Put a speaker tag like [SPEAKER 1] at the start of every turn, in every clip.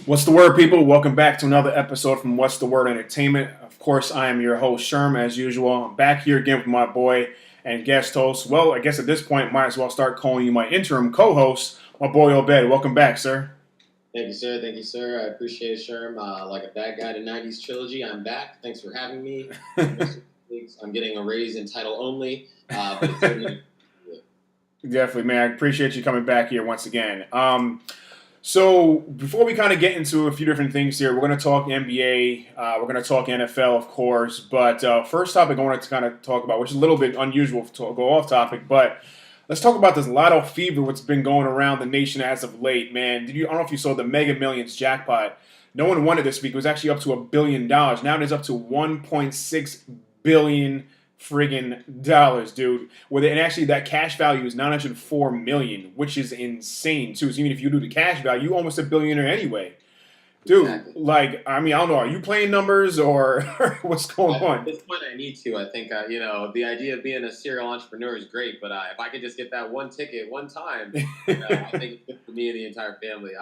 [SPEAKER 1] What's the word, people? Welcome back to another episode from What's the Word Entertainment. Of course, I am your host, Sherm, as usual. I'm back here again with my boy and guest host. Well, I guess at this point, might as well start calling you my interim co-host, my boy Obed. Welcome back, sir.
[SPEAKER 2] Thank you, sir. Thank you, sir. I appreciate it, Sherm. Like a bad guy to 90s trilogy, I'm back. Thanks for having me. I'm getting a raise in title only, but it's certainly
[SPEAKER 1] Definitely, man. I appreciate you coming back here once again. So before we kind of get into a few different things here, we're going to talk NBA. We're going to talk NFL, of course. But first topic I wanted to kind of talk about, which is a little bit unusual to go off topic, but let's talk about this lotto fever, what's been going around the nation as of late, man. I don't know if you saw the Mega Millions jackpot. No one won it this week. It was actually up to $1 billion. Now it is up to 1.6 billion friggin' dollars, dude. And actually that cash value is 904 million, which is insane too. So even if you do the cash value, you almost a billionaire anyway. Dude,
[SPEAKER 2] exactly.
[SPEAKER 1] I don't know. Are you playing numbers or what's going on?
[SPEAKER 2] At this point, I need to. I think, the idea of being a serial entrepreneur is great, but if I could just get that one ticket one time, I think it's good for me and the entire family.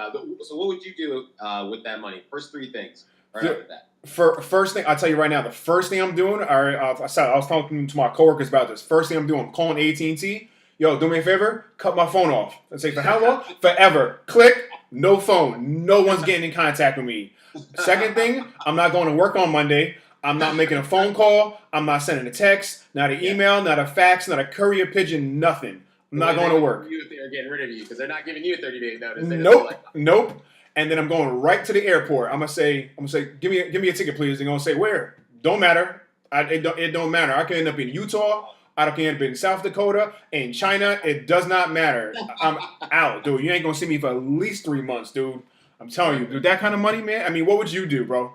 [SPEAKER 2] So what would you do with that money? First three things right after that.
[SPEAKER 1] First thing, I'll tell you right now, the first thing I'm doing, I was talking to my coworkers about this. First thing I'm doing, I'm calling AT&T. Yo, do me a favor, cut my phone off. I say, for how long? Forever. Click, no phone. No one's getting in contact with me. Second thing, I'm not going to work on Monday. I'm not making a phone call. I'm not sending a text, not an email, not a fax, not a courier pigeon, nothing. I'm not going to work.
[SPEAKER 2] If they're getting rid of you because they're not giving you a 30-day notice.
[SPEAKER 1] Nope. And then I'm going right to the airport. I'm gonna say, give me a ticket, please. They're gonna say, where? Don't matter. It don't matter. I can end up in Utah. I can end up in South Dakota, in China. It does not matter. I'm out, dude. You ain't gonna see me for at least 3 months, dude. I'm telling you, dude. That kind of money, man. I mean, what would you do, bro?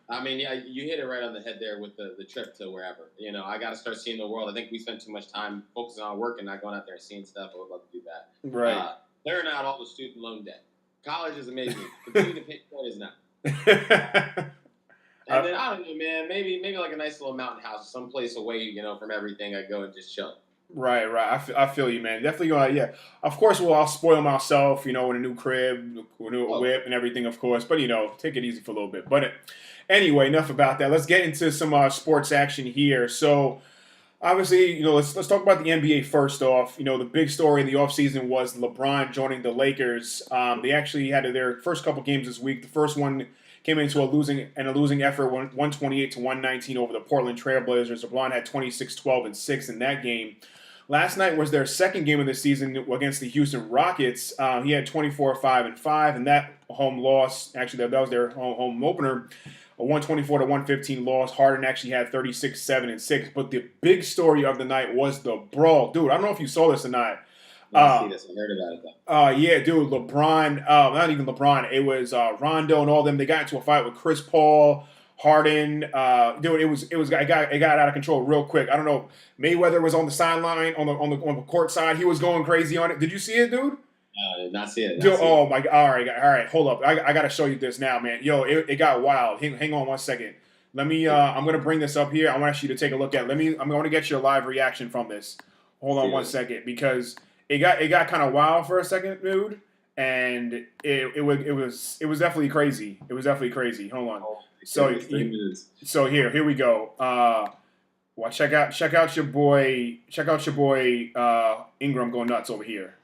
[SPEAKER 2] I mean, yeah, you hit it right on the head there with the trip to wherever. I got to start seeing the world. I think we spend too much time focusing on work and not going out there and seeing stuff. I would love to do that.
[SPEAKER 1] Right.
[SPEAKER 2] Clearing out all the student loan debt. College is amazing. Continue to pay for it is not. And then I don't know, man. Maybe like a nice little mountain house, someplace away, from everything. I go and just chill.
[SPEAKER 1] Right. I feel you, man. Definitely going. Yeah. Of course, I'll spoil myself, with a new crib, a new whip, and everything, of course. But take it easy for a little bit. But anyway, enough about that. Let's get into some sports action here. So. Obviously, let's talk about the NBA first off. The big story in the offseason was LeBron joining the Lakers. They actually had their first couple games this week. The first one came into a losing effort, 128 to 119 over the Portland Trailblazers. LeBron had 26, 12, and 6 in that game. Last night was their second game of the season against the Houston Rockets. He had 24, 5, and 5, and that home loss, actually that was their home opener. A 124 to 115 loss. Harden actually had 36, 7, and 6. But the big story of the night was the brawl. Dude, I don't know if you saw this or not.
[SPEAKER 2] I see this. I heard about it, though.
[SPEAKER 1] Yeah, dude. LeBron, not even LeBron. It was Rondo and all them. They got into a fight with Chris Paul, Harden. Dude, it got out of control real quick. I don't know. Mayweather was on the sideline, on the court side. He was going crazy on it. Did you see it, dude?
[SPEAKER 2] I did not see it.
[SPEAKER 1] Dude, oh my god! All right, hold up. I gotta show you this now, man. Yo, it got wild. Hang on one second. Let me. I'm gonna bring this up here. I want you to take a look at. I'm going to get your live reaction from this. Hold on one second, because it got kind of wild for a second, dude, and it was definitely crazy. It was definitely crazy. Hold on. So here we go. Well, check out your boy. Ingram going nuts over here.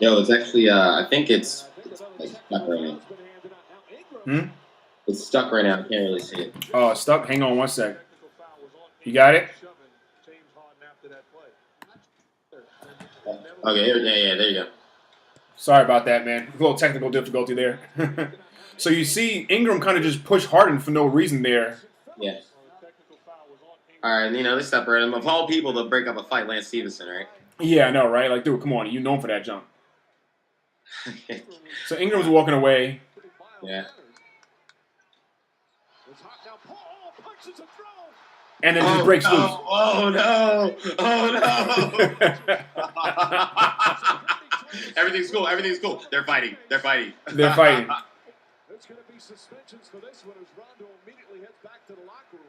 [SPEAKER 2] Yo, it's actually, I think it's like stuck right now. It's stuck right now. I can't really see it.
[SPEAKER 1] Oh, stuck? Hang on one sec. You got it?
[SPEAKER 2] Okay, yeah, there you go.
[SPEAKER 1] Sorry about that, man. A little technical difficulty there. So you see Ingram kind of just pushed Harden for no reason there.
[SPEAKER 2] Yeah. All right, they separate him. Of all people to break up a fight, Lance Stevenson, right?
[SPEAKER 1] Yeah, I know, right? Like, dude, come on. You known for that jump. So Ingram's walking away.
[SPEAKER 2] Yeah.
[SPEAKER 1] And then just breaks loose.
[SPEAKER 2] Oh, no. Everything's cool. They're fighting.
[SPEAKER 1] There's going to
[SPEAKER 3] be suspensions for this one as Rondo immediately heads back to the locker room.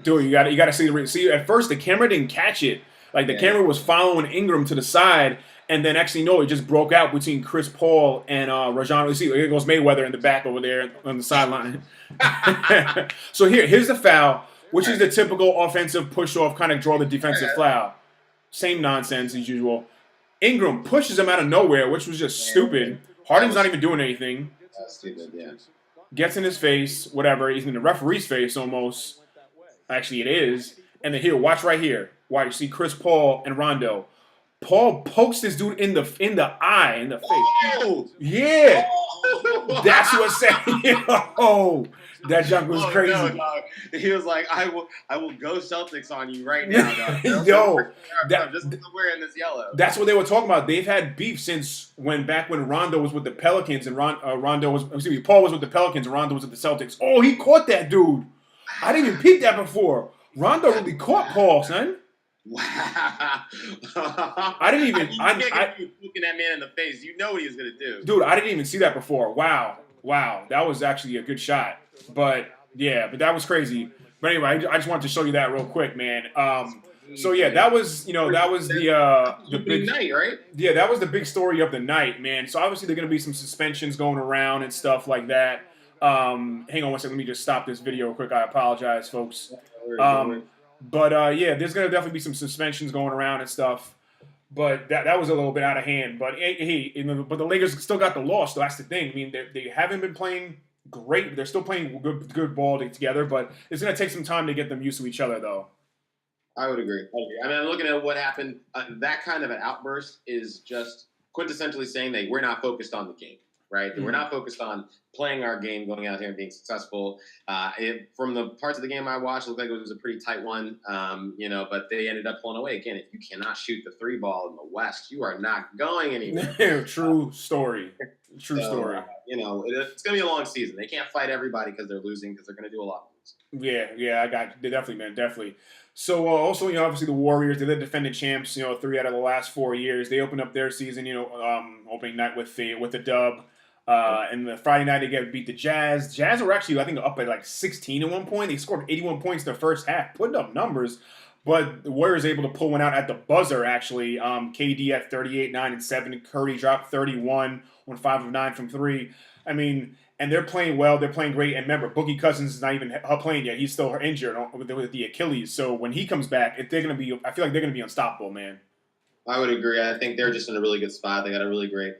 [SPEAKER 1] Dude, you got to see the see. At first, the camera didn't catch it. Like the camera was following Ingram to the side, and then actually no, it just broke out between Chris Paul and Rajon. You see, here goes Mayweather in the back over there on the sideline. So here's the foul, which is the typical offensive push off, kind of draw the defensive foul. Same nonsense as usual. Ingram pushes him out of nowhere, which was just stupid. Harden's not even doing anything.
[SPEAKER 2] Stupid, yeah.
[SPEAKER 1] Gets in his face, whatever. He's in the referee's face almost. Actually, it is. And then here, watch right here. Why you see Chris Paul and Rondo. Paul pokes this dude in the eye, in the face.
[SPEAKER 2] Oh!
[SPEAKER 1] Yeah. That's what's saying. Oh, that junk was crazy.
[SPEAKER 2] No, dog. He was like, I will go Celtics on you right now, dog.
[SPEAKER 1] Yo,
[SPEAKER 2] just wearing this yellow.
[SPEAKER 1] That's what they were talking about. They've had beef since back when Rondo was with the Pelicans and Paul was with the Pelicans and Rondo was with the Celtics. Oh, he caught that dude. I didn't even peep that before. Rondo really caught Paul, son.
[SPEAKER 2] Wow.
[SPEAKER 1] I didn't even.
[SPEAKER 2] I looking that man in the face. You know what he was gonna do,
[SPEAKER 1] dude. I didn't even see that before. Wow, that was actually a good shot. But but that was crazy. But anyway, I just wanted to show you that real quick, man. So yeah, that was the big
[SPEAKER 2] night, right?
[SPEAKER 1] Yeah, that was the big story of the night, man. So obviously there're gonna be some suspensions going around and stuff like that. Hang on one second. Let me just stop this video real quick. I apologize, folks. But there's gonna definitely be some suspensions going around and stuff. But that was a little bit out of hand. But but the Lakers still got the loss. So that's the thing. I mean, they haven't been playing great. They're still playing good ball together. But it's gonna take some time to get them used to each other, though.
[SPEAKER 2] I would agree. I mean, I'm looking at what happened. That kind of an outburst is just quintessentially saying that we're not focused on the game. Right? Mm-hmm. We're not focused on playing our game, going out here and being successful. From the parts of the game I watched, it looked like it was a pretty tight one, but they ended up pulling away. Again, if you cannot shoot the three ball in the West, you are not going anywhere.
[SPEAKER 1] True story. It's going
[SPEAKER 2] to be a long season. They can't fight everybody because they're losing because they're going to do a lot of losing.
[SPEAKER 1] Yeah, I got you. Definitely, man, definitely. So also, obviously the Warriors, they're the defending champs. 3 out of the last 4 years. They opened up their season, opening night with the dub. And the Friday night, they beat the Jazz. Jazz were actually, I think, up at like 16 at one point. They scored 81 points in the first half, putting up numbers. But the Warriors able to pull one out at the buzzer, actually. KD at 38, 9, and 7. Curry dropped 31 on 5 of 9 from 3. I mean, and they're playing well. They're playing great. And remember, Boogie Cousins is not even playing yet. He's still injured with the Achilles. So when he comes back, I feel like they're going to be unstoppable, man.
[SPEAKER 2] I would agree. I think they're just in a really good spot. They got a really great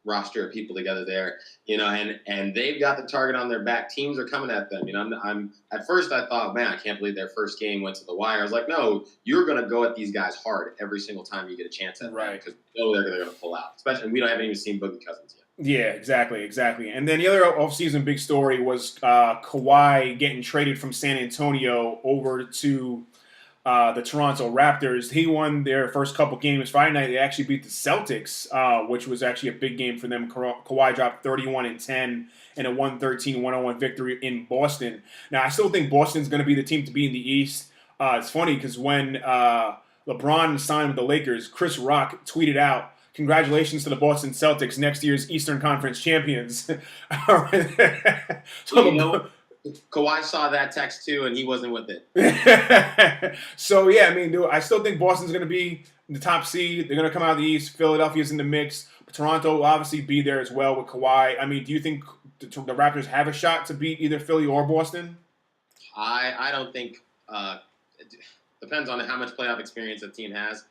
[SPEAKER 2] roster of people together there, and they've got the target on their back. Teams are coming at them. I'm at first I thought, man, I can't believe their first game went to the wire. I was like, no, you're going to go at these guys hard every single time you get a chance at them because they're going to pull out. Especially we haven't even seen Boogie Cousins yet.
[SPEAKER 1] Yeah, exactly. And then the other offseason big story was Kawhi getting traded from San Antonio over to the Toronto Raptors. He won their first couple games. Friday night, they actually beat the Celtics, which was actually a big game for them. Kawhi dropped 31 and 10 in a 113-101 victory in Boston. Now, I still think Boston's going to be the team to beat in the East. It's funny because when LeBron signed with the Lakers, Chris Rock tweeted out, "Congratulations to the Boston Celtics, next year's Eastern Conference champions."
[SPEAKER 2] Kawhi saw that text too, and he wasn't with it.
[SPEAKER 1] So, yeah, I mean, dude, I still think Boston's going to be the top seed. They're going to come out of the East. Philadelphia's in the mix. But Toronto will obviously be there as well with Kawhi. I mean, do you think the Raptors have a shot to beat either Philly or Boston?
[SPEAKER 2] I don't think depends on how much playoff experience the team has.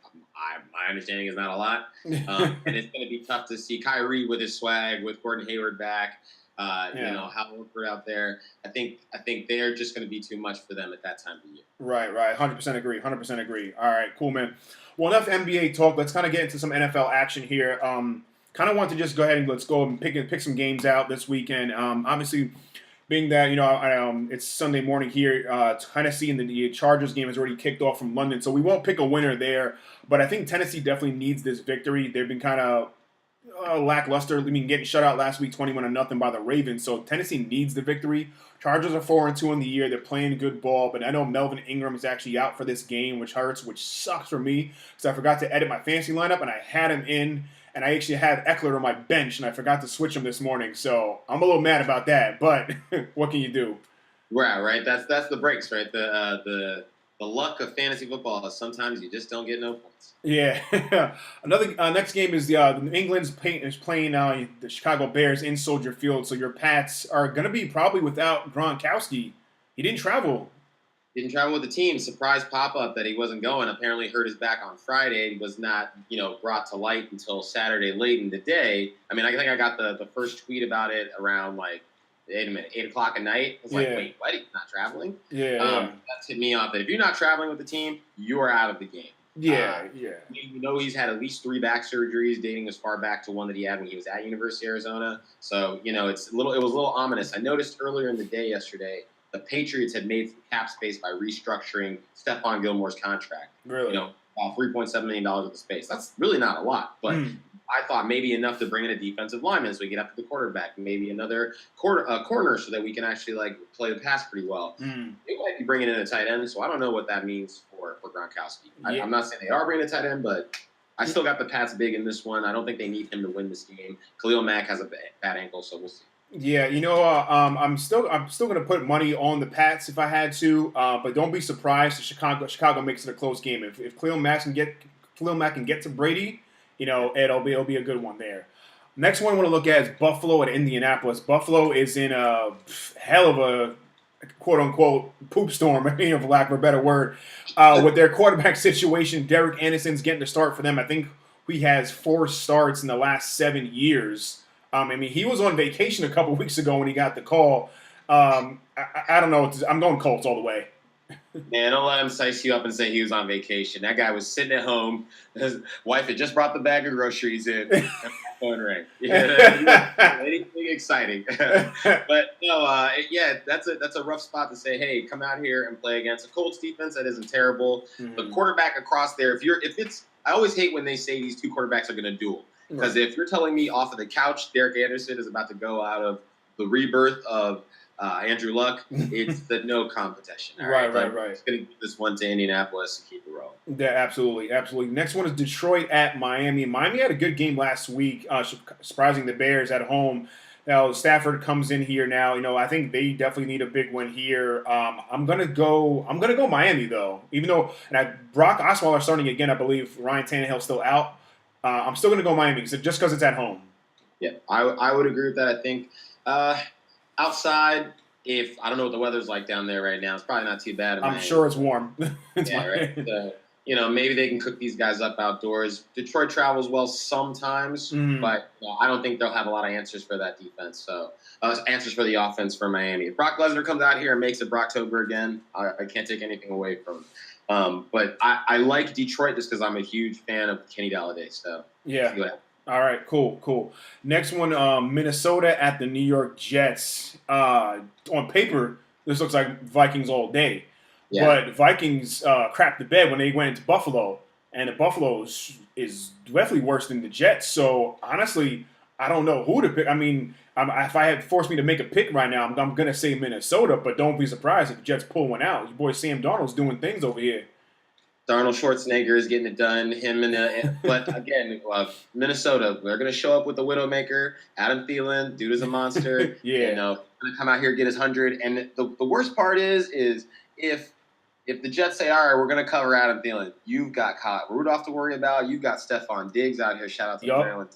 [SPEAKER 2] My understanding is not a lot. And it's going to be tough to see Kyrie with his swag, with Gordon Hayward back. How Horford out there. I think they're just going to be too much for them at that time of the year.
[SPEAKER 1] Right. 100% agree. All right, cool, man. Well, enough NBA talk. Let's kind of get into some NFL action here. Kind of want to just go ahead and let's go and pick some games out this weekend. Obviously, being that it's Sunday morning here, Tennessee and the Chargers game has already kicked off from London, so we won't pick a winner there. But I think Tennessee definitely needs this victory. They've been kind of lackluster. I mean, getting shut out last week, 21-0 by the Ravens. So Tennessee needs the victory. Chargers are 4-2 in the year. They're playing good ball, but I know Melvin Ingram is actually out for this game, which hurts, which sucks for me because I forgot to edit my fantasy lineup and I had him in, and I actually had Eckler on my bench and I forgot to switch him this morning. So I'm a little mad about that, but what can you do?
[SPEAKER 2] Right. That's the breaks, right? The luck of fantasy football is sometimes you just don't get no points.
[SPEAKER 1] Yeah. Another next game is the New England's is playing the Chicago Bears in Soldier Field. So your Pats are going to be probably without Gronkowski. He didn't travel.
[SPEAKER 2] Didn't travel with the team. Surprise pop-up that he wasn't going. Apparently hurt his back on Friday. He was not, brought to light until Saturday late in the day. I mean, I think I got the first tweet about it around 8 o'clock at night. I was like, wait, what? He's not traveling?
[SPEAKER 1] Yeah.
[SPEAKER 2] That hit me off. That if you're not traveling with the team, you are out of the game.
[SPEAKER 1] Yeah.
[SPEAKER 2] He's had at least 3 back surgeries dating as far back to one that he had when he was at University of Arizona. So, it was a little ominous. I noticed earlier in the day yesterday, the Patriots had made some cap space by restructuring Stephon Gilmore's contract.
[SPEAKER 1] Really?
[SPEAKER 2] $3.7 million of the space. That's really not a lot, but I thought maybe enough to bring in a defensive lineman so we get up to the quarterback, maybe another corner so that we can actually play the pass pretty well. They might be bringing in a tight end, so I don't know what that means for Gronkowski. Yeah. I'm not saying they are bringing a tight end, but I still got the Pats big in this one. I don't think they need him to win this game. Khalil Mack has a bad ankle, so we'll see.
[SPEAKER 1] Yeah, I'm still going to put money on the Pats if I had to, but don't be surprised if Chicago makes it a close game. If Khalil Mack can get to Brady, it'll be a good one there. Next one I want to look at is Buffalo at Indianapolis. Buffalo is in a hell of a quote unquote poop storm, for lack of a better word, with their quarterback situation. Derek Anderson's getting to start for them. I think he has 4 starts in the last 7 years. He was on vacation a couple weeks ago when he got the call. I don't know. I'm going Colts all the way.
[SPEAKER 2] Man, don't let him size you up and say he was on vacation. That guy was sitting at home. His wife had just brought the bag of groceries in. And phone rang. Anything exciting. But no, that's a rough spot to say, hey, come out here and play against a Colts defense that isn't terrible. The quarterback across there, I always hate when they say these two quarterbacks are going to duel. Because if you're telling me off of the couch, Derek Anderson is about to go out of the rebirth of Andrew Luck, it's the no competition.
[SPEAKER 1] Right.
[SPEAKER 2] It's going to give this one to Indianapolis and keep it rolling.
[SPEAKER 1] Yeah, absolutely. Next one is Detroit at Miami. Miami had a good game last week, surprising the Bears at home. Now Stafford comes in here now. I think they definitely need a big win here. I'm gonna go Miami though. Even though Brock Osweiler starting again, I believe Ryan Tannehill's still out. I'm still going to go Miami just because it's at home.
[SPEAKER 2] Yeah, I would agree with that. I think outside, if I don't know what the weather's like down there right now, it's probably not too bad.
[SPEAKER 1] I'm sure it's warm.
[SPEAKER 2] Right. So, maybe they can cook these guys up outdoors. Detroit travels well sometimes, but I don't think they'll have a lot of answers for that defense. So answers for the offense for Miami. If Brock Lesnar comes out here and makes it Brocktober again, I can't take anything away from him. But I like Detroit just because I'm a huge fan of Kenny Galladay. So
[SPEAKER 1] yeah. All right, cool. Next one, Minnesota at the New York Jets. On paper, this looks like Vikings all day. Yeah. But Vikings crapped the bed when they went into Buffalo, and the Buffalo is definitely worse than the Jets. So honestly, I don't know who to pick. If I had forced me to make a pick right now, I'm going to say Minnesota, but don't be surprised if the Jets pull one out. Your boy Sam Darnold's doing things over here.
[SPEAKER 2] Darnold Schwarzenegger is getting it done. But again, Minnesota, they're going to show up with the Widowmaker. Adam Thielen, dude is a monster.
[SPEAKER 1] Yeah.
[SPEAKER 2] Going to come out here, get his 100. And the worst part is if the Jets say, all right, we're going to cover Adam Thielen, you've got Kyle Rudolph to worry about. You've got Stephon Diggs out here. Shout out to the Maryland.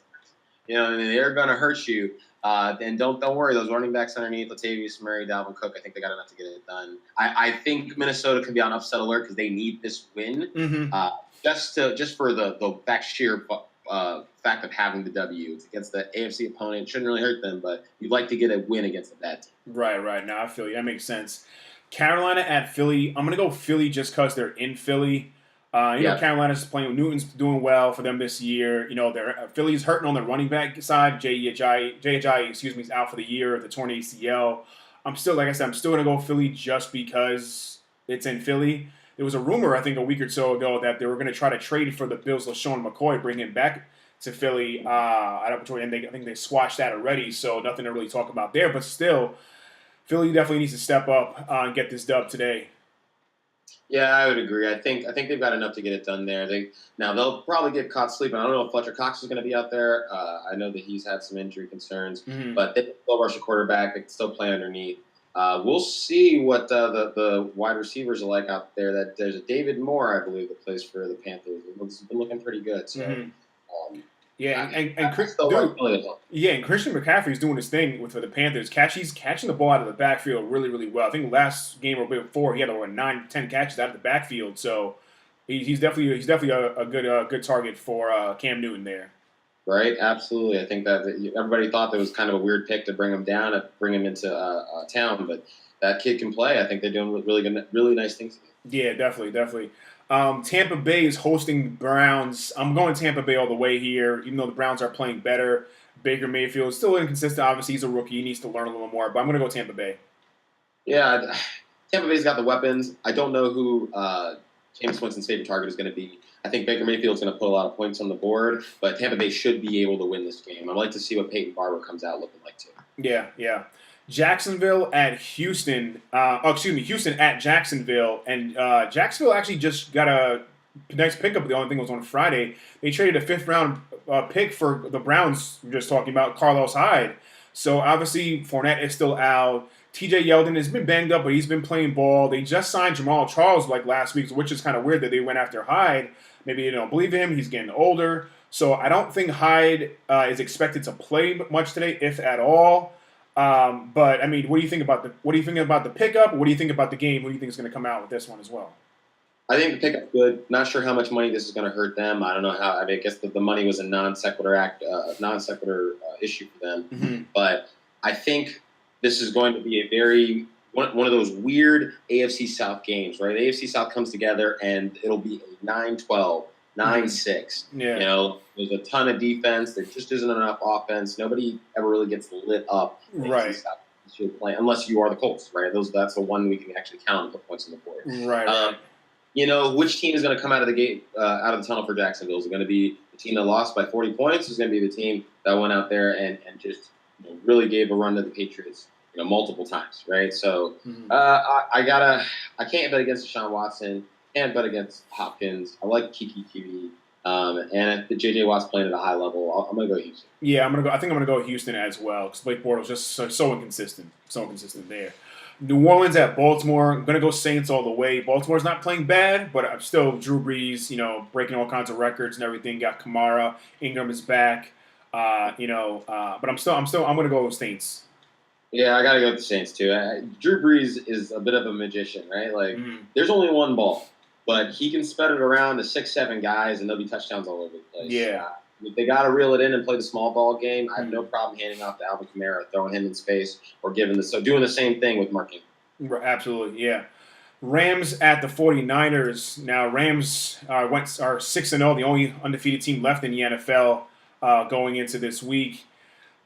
[SPEAKER 2] And they're going to hurt you. And don't worry, those running backs underneath, Latavius Murray, Dalvin Cook, I think they got enough to get it done. I think Minnesota can be on upset alert because they need this win. Just for the sheer fact of having the W. It's against the AFC opponent. It shouldn't really hurt them, but you'd like to get a win against a bad team.
[SPEAKER 1] Right. Now I feel you. That makes sense. Carolina at Philly. I'm going to go Philly just because they're in Philly. Carolina's playing. Newton's doing well for them this year. Philly's hurting on the running back side. J.H.I. is out for the year of the torn ACL. I'm still going to go Philly just because it's in Philly. There was a rumor, I think, a week or so ago that they were going to try to trade for the Bills' LaShawn McCoy, bring him back to Philly. I think they squashed that already, so nothing to really talk about there. But still, Philly definitely needs to step up and get this dub today.
[SPEAKER 2] Yeah, I would agree. I think they've got enough to get it done there. They'll probably get caught sleeping. I don't know if Fletcher Cox is going to be out there. I know that he's had some injury concerns, but they can still rush a quarterback. They can still play underneath. We'll see what the wide receivers are like out there. That there's a David Moore, I believe, that plays for the Panthers. It's been looking pretty good. So,
[SPEAKER 1] Yeah,
[SPEAKER 2] I still like
[SPEAKER 1] dude,
[SPEAKER 2] Philly.
[SPEAKER 1] yeah, and Christian McCaffrey's doing his thing for the Panthers. He's catching the ball out of the backfield really, really well. I think last game or before he had over 9, 10 catches out of the backfield. So he's definitely a good target for Cam Newton there.
[SPEAKER 2] Right, absolutely. I think that everybody thought that was kind of a weird pick to bring him down and bring him into town, but that kid can play. I think they're doing really good, really nice things.
[SPEAKER 1] Yeah, definitely. Tampa Bay is hosting the Browns. I'm going Tampa Bay all the way here, even though the Browns are playing better. Baker Mayfield is still inconsistent. Obviously, he's a rookie. He needs to learn a little more, but I'm going to go Tampa Bay.
[SPEAKER 2] Yeah, Tampa Bay's got the weapons. I don't know who James Winston's favorite target is going to be. I think Baker Mayfield's going to put a lot of points on the board, but Tampa Bay should be able to win this game. I'd like to see what Peyton Barber comes out looking like, too.
[SPEAKER 1] Yeah. Jacksonville at Houston. Houston at Jacksonville. And Jacksonville actually just got a nice pickup. The only thing was on Friday. They traded a fifth-round pick for the Browns, we were just talking about, Carlos Hyde. So, obviously, Fournette is still out. TJ Yeldon has been banged up, but he's been playing ball. They just signed Jamal Charles like last week, which is kind of weird that they went after Hyde. Maybe they don't believe him. He's getting older. So I don't think Hyde is expected to play much today, if at all. But I mean, what do you think about the pickup? What do you think about the game? Who do you think is going to come out with this one as well?
[SPEAKER 2] I think the pickup's good. Not sure how much money this is going to hurt them. I don't know how. I mean, I guess the money was a non sequitur issue for them.
[SPEAKER 1] Mm-hmm.
[SPEAKER 2] But I think this is going to be a one of those weird AFC South games, right? The AFC South comes together and it'll be a 9-12, 9-6.
[SPEAKER 1] Yeah.
[SPEAKER 2] You know, there's a ton of defense. There just isn't enough offense. Nobody ever really gets lit up.
[SPEAKER 1] Right.
[SPEAKER 2] Unless you are the Colts, right? That's the one we can actually count and put points on the board.
[SPEAKER 1] Right.
[SPEAKER 2] You know, which team is going to come out of the gate, out of the tunnel for Jacksonville? Is it going to be the team that lost by 40 points? Or is it going to be the team that went out there and just really gave a run to the Patriots, multiple times, right? So I can't bet against Deshaun Watson. Can't bet against Hopkins. I like Kiki TV. And if J.J. Watt's playing at a high level, I'm going to go Houston.
[SPEAKER 1] Yeah, I think I'm going to go Houston as well because Blake Bortles just so inconsistent. So inconsistent there. New Orleans at Baltimore. I'm going to go Saints all the way. Baltimore's not playing bad, but I'm still Drew Brees, breaking all kinds of records and everything. Got Kamara. Ingram is back. But I'm going to go Saints.
[SPEAKER 2] Yeah, I got to go with the Saints, too. Drew Brees is a bit of a magician, right? Like, There's only one ball, but he can spread it around to 6-7 guys, and there'll be touchdowns all over the place.
[SPEAKER 1] Yeah.
[SPEAKER 2] If they got to reel it in and play the small ball game, I have no problem handing off to Alvin Kamara, throwing him in space, or doing the same thing with Mark Ingram.
[SPEAKER 1] Absolutely, yeah. Rams at the 49ers. Now, Rams are 6-0, the only undefeated team left in the NFL going into this week.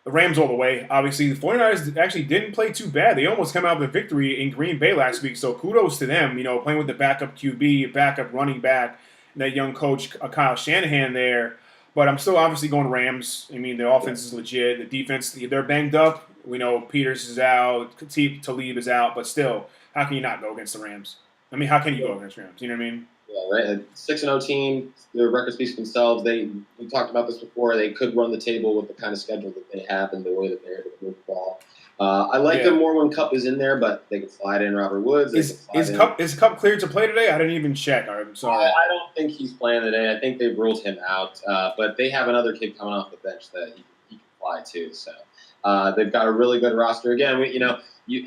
[SPEAKER 1] The Rams all the way. Obviously, the 49ers actually didn't play too bad. They almost came out with a victory in Green Bay last week, so kudos to them, playing with the backup QB, backup running back, and that young coach, Kyle Shanahan there. But I'm still obviously going Rams. I mean, the offense is legit. The defense, they're banged up. We know Peters is out. Talib is out. But still, how can you not go against the Rams? I mean, how can you go against Rams? You know what I mean?
[SPEAKER 2] Yeah, right. 6-0 team. Their record speaks for themselves. We talked about this before. They could run the table with the kind of schedule that they have and the way that they're able to move the ball. I like them more when Kupp is in there, but they can slide in Robert Woods.
[SPEAKER 1] Is Kupp cleared to play today? I didn't even check. I'm sorry.
[SPEAKER 2] I don't think he's playing today. I think they've ruled him out. But they have another kid coming off the bench that he can fly too. So they've got a really good roster. Again,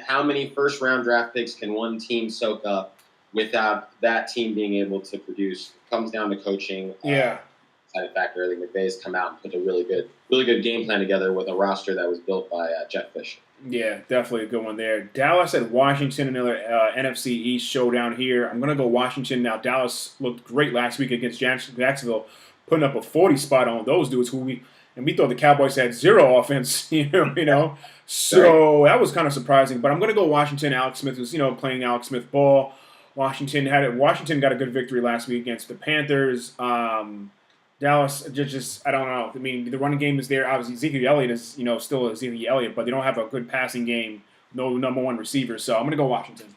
[SPEAKER 2] how many first-round draft picks can one team soak up without that team being able to produce? It comes down to coaching.
[SPEAKER 1] Yeah.
[SPEAKER 2] Side factor. I think McVay's come out and put a really good game plan together with a roster that was built by Jeff Fisher.
[SPEAKER 1] Yeah, definitely a good one there. Dallas at Washington, another NFC East showdown here. I'm going to go Washington. Now, Dallas looked great last week against Jacksonville, putting up a 40 spot on those dudes we thought the Cowboys had zero offense, So that was kind of surprising. But I'm going to go Washington. Alex Smith was, playing Alex Smith ball. Washington got a good victory last week against the Panthers. Dallas, just I don't know. I mean, the running game is there. Obviously, Ezekiel Elliott is, still Ezekiel Elliott, but they don't have a good passing game. No number one receiver. So I'm going to go Washington.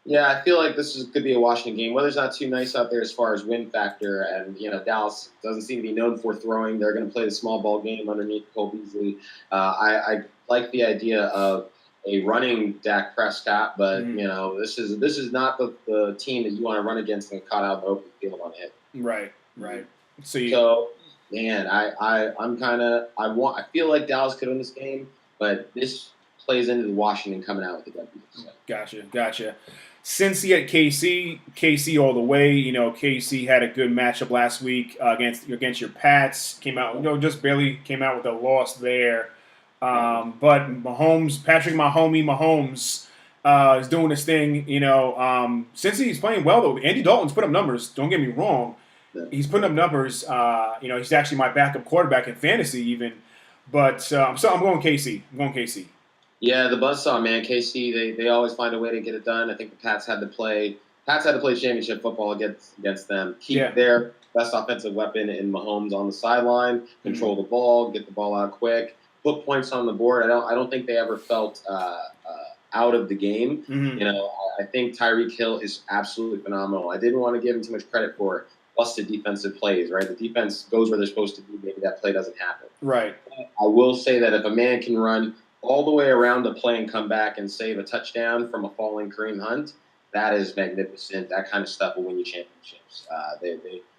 [SPEAKER 2] Yeah, I feel like could be a Washington game. Weather's not too nice out there as far as wind factor, and Dallas doesn't seem to be known for throwing. They're going to play the small ball game underneath Cole Beasley. I like the idea of a running Dak Prescott, but
[SPEAKER 1] Mm-hmm.
[SPEAKER 2] this is not the team that you want to run against and caught out in the open field on a hit.
[SPEAKER 1] Right, right. So you
[SPEAKER 2] So, man, I feel like Dallas could win this game, but this plays into the Washington coming out with the W. So.
[SPEAKER 1] gotcha. Cincy at KC all the way. KC had a good matchup last week against your Pats. Came out, just barely came out with a loss there. But Mahomes, is doing his thing. Cincy he's playing well though. Andy Dalton's put up numbers. Don't get me wrong. He's putting up numbers. He's actually my backup quarterback in fantasy even. But I'm going KC. I'm going KC.
[SPEAKER 2] Yeah, the buzzsaw, man. KC, they always find a way to get it done. I think the Pats had to play championship football against them. Keep their best offensive weapon in Mahomes on the sideline, control the ball, get the ball out quick, put points on the board. I don't think they ever felt out of the game.
[SPEAKER 1] Mm-hmm.
[SPEAKER 2] I think Tyreek Hill is absolutely phenomenal. I didn't want to give him too much credit for busted defensive plays, right? The defense goes where they're supposed to be. Maybe that play doesn't happen.
[SPEAKER 1] Right.
[SPEAKER 2] I will say that if a man can run all the way around the play and come back and save a touchdown from a falling Kareem Hunt, that is magnificent. That kind of stuff will win you championships.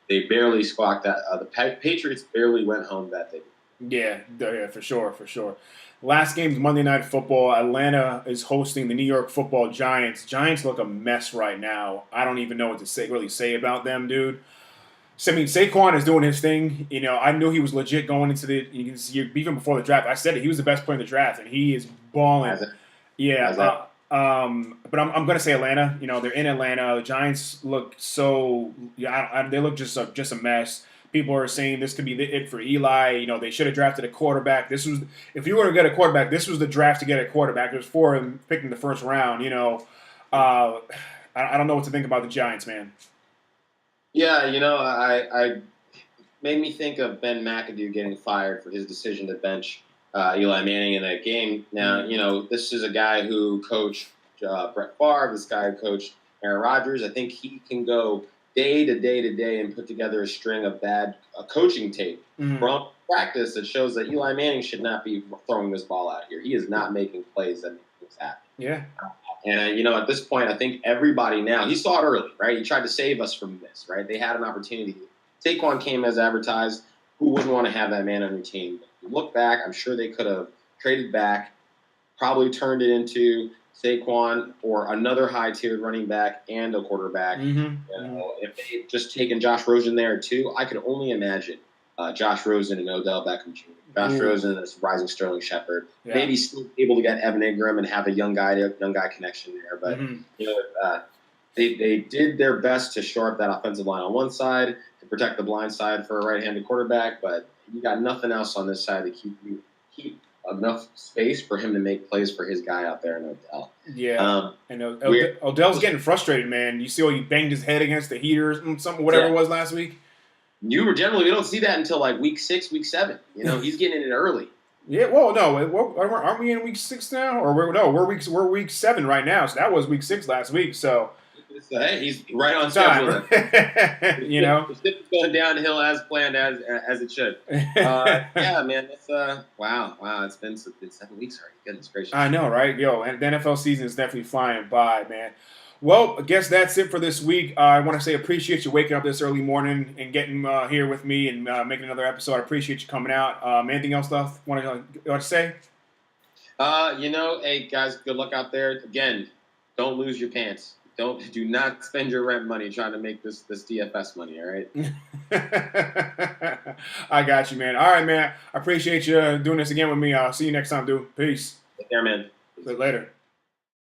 [SPEAKER 2] They barely squawked that. The Patriots barely went home that day.
[SPEAKER 1] Yeah, for sure. Last game's Monday Night Football. Atlanta is hosting the New York Football Giants. Giants look a mess right now. I don't even know what to really say about them, dude. So, I mean, Saquon is doing his thing. I knew he was legit going into even before the draft. I said it. He was the best player in the draft, and he is balling. Yeah. But I'm going to say Atlanta. They're in Atlanta. The Giants look so. They look just a mess. People are saying this could be it for Eli. They should have drafted a quarterback. If you were to get a quarterback, this was the draft to get a quarterback. There's 4 of them picking the first round. I don't know what to think about the Giants, man.
[SPEAKER 2] Yeah, I made me think of Ben McAdoo getting fired for his decision to bench Eli Manning in that game. Now, this is a guy who coached Brett Favre. This guy who coached Aaron Rodgers. I think he can go day to day and put together a string of bad coaching tape from practice that shows that Eli Manning should not be throwing this ball out here. He is not making plays that make things happen.
[SPEAKER 1] Yeah.
[SPEAKER 2] And, at this point, I think everybody now, he saw it early, right? He tried to save us from this, right? They had an opportunity. Saquon came as advertised. Who wouldn't want to have that man on your team? But if you look back, I'm sure they could have traded back, probably turned it into Saquon or another high-tiered running back and a quarterback. If they had just taken Josh Rosen there, too, I could only imagine Josh Rosen and Odell Beckham Jr. Josh Rosen is rising Sterling Shepard. Yeah. Maybe still able to get Evan Ingram and have a young guy connection there. But they did their best to shore up that offensive line on one side to protect the blind side for a right-handed quarterback. But you got nothing else on this side to keep enough space for him to make plays for his guy out there in Odell.
[SPEAKER 1] Yeah, and Odell's getting frustrated, man. You see how he banged his head against the heaters and whatever it was last week.
[SPEAKER 2] We don't see that until like week 6, week 7. He's getting in it early.
[SPEAKER 1] Yeah, well, no, aren't we in week 6 now? Or we're week 7 right now. So that was week 6 last week. So
[SPEAKER 2] hey, he's right on schedule. The ship's going downhill as planned, as it should. Yeah, man, that's wow. It's been 7 weeks already. Goodness gracious.
[SPEAKER 1] I know, right? And the NFL season is definitely flying by, man. Well, I guess that's it for this week. I want to say appreciate you waking up this early morning and getting here with me and making another episode. I appreciate you coming out. Anything else want to say?
[SPEAKER 2] Hey guys, good luck out there. Again, don't lose your pants. Do not spend your rent money trying to make this DFS money. All right.
[SPEAKER 1] I got you, man. All right, man. I appreciate you doing this again with me. I'll see you next time, dude. Peace.
[SPEAKER 2] Take care, man.
[SPEAKER 1] Later.